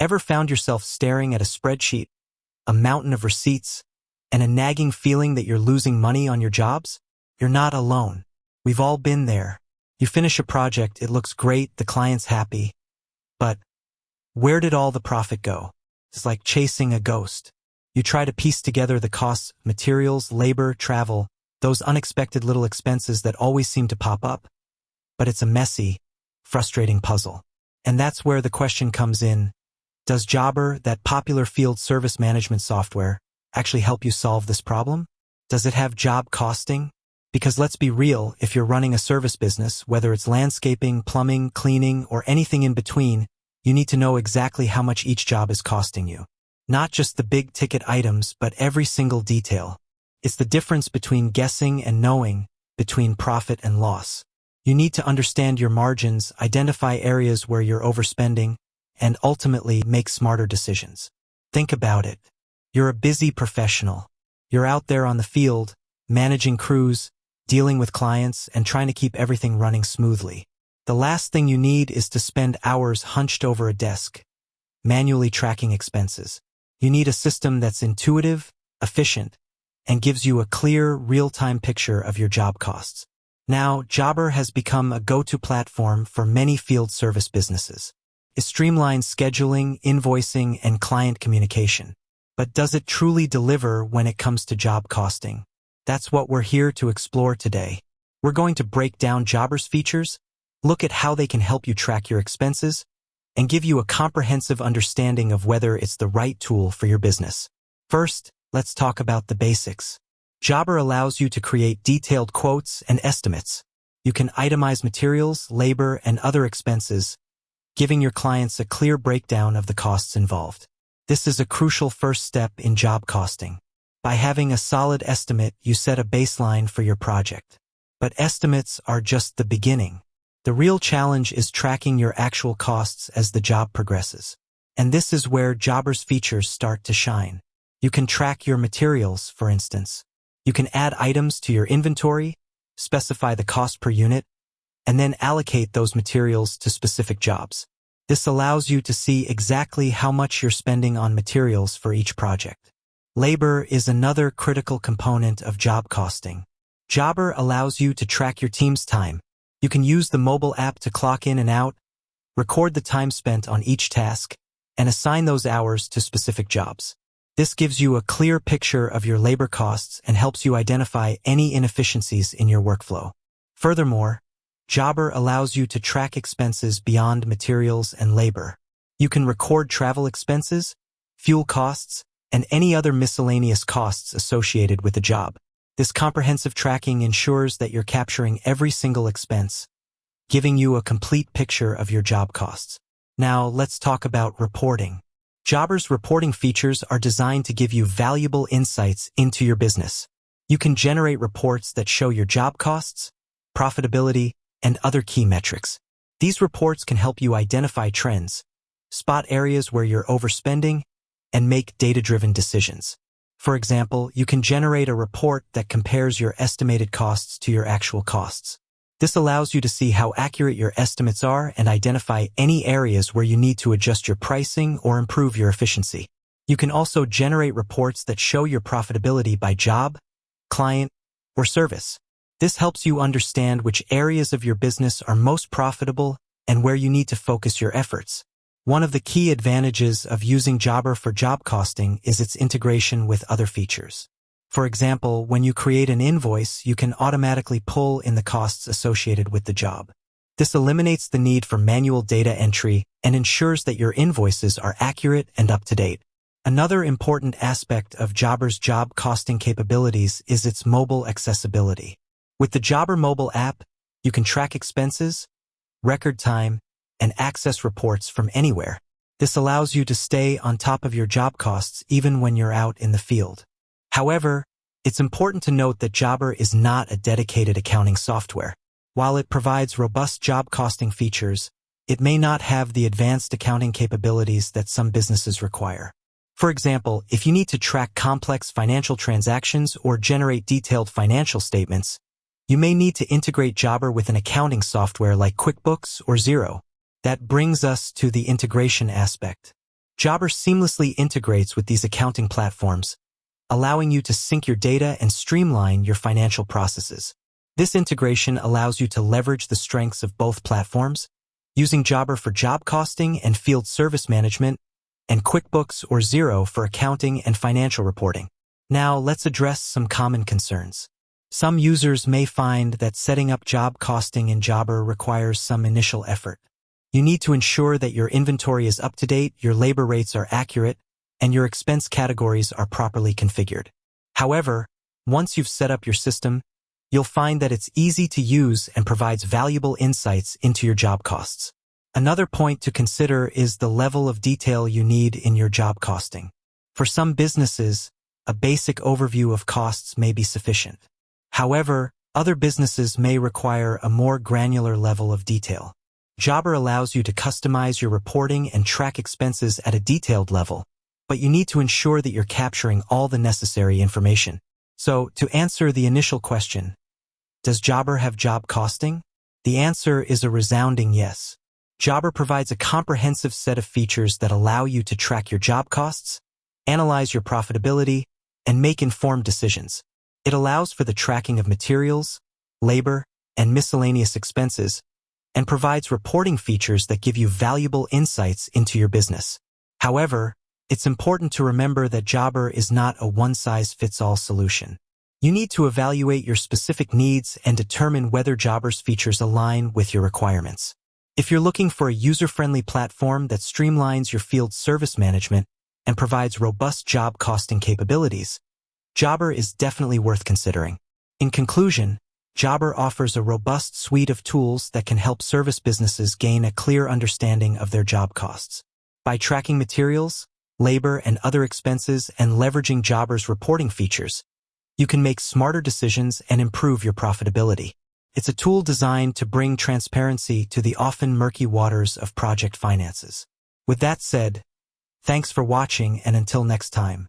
Ever found yourself staring at a spreadsheet, a mountain of receipts, and a nagging feeling that you're losing money on your jobs? You're not alone. We've all been there. You finish a project, it looks great, the client's happy. But where did all the profit go? It's like chasing a ghost. You try to piece together the costs, materials, labor, travel, those unexpected little expenses that always seem to pop up. But it's a messy, frustrating puzzle. And that's where the question comes in. Does Jobber, that popular field service management software, actually help you solve this problem? Does it have job costing? Because let's be real, if you're running a service business, whether it's landscaping, plumbing, cleaning, or anything in between, you need to know exactly how much each job is costing you. Not just the big-ticket items, but every single detail. It's the difference between guessing and knowing, between profit and loss. You need to understand your margins, identify areas where you're overspending, and ultimately make smarter decisions. Think about it. You're a busy professional. You're out there on the field, managing crews, dealing with clients, and trying to keep everything running smoothly. The last thing you need is to spend hours hunched over a desk, manually tracking expenses. You need a system that's intuitive, efficient, and gives you a clear, real-time picture of your job costs. Now, Jobber has become a go-to platform for many field service businesses. It streamlines scheduling, invoicing, and client communication. But does it truly deliver when it comes to job costing? That's what we're here to explore today. We're going to break down Jobber's features, look at how they can help you track your expenses, and give you a comprehensive understanding of whether it's the right tool for your business. First, let's talk about the basics. Jobber allows you to create detailed quotes and estimates. You can itemize materials, labor, and other expenses, giving your clients a clear breakdown of the costs involved. This is a crucial first step in job costing. By having a solid estimate, you set a baseline for your project. But estimates are just the beginning. The real challenge is tracking your actual costs as the job progresses. And this is where Jobber's features start to shine. You can track your materials, for instance. You can add items to your inventory, specify the cost per unit, and then allocate those materials to specific jobs. This allows you to see exactly how much you're spending on materials for each project. Labor is another critical component of job costing. Jobber allows you to track your team's time. You can use the mobile app to clock in and out, record the time spent on each task, and assign those hours to specific jobs. This gives you a clear picture of your labor costs and helps you identify any inefficiencies in your workflow. Furthermore, Jobber allows you to track expenses beyond materials and labor. You can record travel expenses, fuel costs, and any other miscellaneous costs associated with the job. This comprehensive tracking ensures that you're capturing every single expense, giving you a complete picture of your job costs. Now, let's talk about reporting. Jobber's reporting features are designed to give you valuable insights into your business. You can generate reports that show your job costs, profitability, and other key metrics. These reports can help you identify trends, spot areas where you're overspending, and make data-driven decisions. For example, you can generate a report that compares your estimated costs to your actual costs. This allows you to see how accurate your estimates are and identify any areas where you need to adjust your pricing or improve your efficiency. You can also generate reports that show your profitability by job, client, or service. This helps you understand which areas of your business are most profitable and where you need to focus your efforts. One of the key advantages of using Jobber for job costing is its integration with other features. For example, when you create an invoice, you can automatically pull in the costs associated with the job. This eliminates the need for manual data entry and ensures that your invoices are accurate and up to date. Another important aspect of Jobber's job costing capabilities is its mobile accessibility. With the Jobber mobile app, you can track expenses, record time, and access reports from anywhere. This allows you to stay on top of your job costs even when you're out in the field. However, it's important to note that Jobber is not a dedicated accounting software. While it provides robust job costing features, it may not have the advanced accounting capabilities that some businesses require. For example, if you need to track complex financial transactions or generate detailed financial statements, you may need to integrate Jobber with an accounting software like QuickBooks or Xero. That brings us to the integration aspect. Jobber seamlessly integrates with these accounting platforms, allowing you to sync your data and streamline your financial processes. This integration allows you to leverage the strengths of both platforms, using Jobber for job costing and field service management, and QuickBooks or Xero for accounting and financial reporting. Now, let's address some common concerns. Some users may find that setting up job costing in Jobber requires some initial effort. You need to ensure that your inventory is up to date, your labor rates are accurate, and your expense categories are properly configured. However, once you've set up your system, you'll find that it's easy to use and provides valuable insights into your job costs. Another point to consider is the level of detail you need in your job costing. For some businesses, a basic overview of costs may be sufficient. However, other businesses may require a more granular level of detail. Jobber allows you to customize your reporting and track expenses at a detailed level, but you need to ensure that you're capturing all the necessary information. So, to answer the initial question, does Jobber have job costing? The answer is a resounding yes. Jobber provides a comprehensive set of features that allow you to track your job costs, analyze your profitability, and make informed decisions. It allows for the tracking of materials, labor, and miscellaneous expenses, and provides reporting features that give you valuable insights into your business. However, it's important to remember that Jobber is not a one-size-fits-all solution. You need to evaluate your specific needs and determine whether Jobber's features align with your requirements. If you're looking for a user-friendly platform that streamlines your field service management and provides robust job costing capabilities, Jobber is definitely worth considering. In conclusion, Jobber offers a robust suite of tools that can help service businesses gain a clear understanding of their job costs. By tracking materials, labor, and other expenses and leveraging Jobber's reporting features, you can make smarter decisions and improve your profitability. It's a tool designed to bring transparency to the often murky waters of project finances. With that said, thanks for watching, and until next time.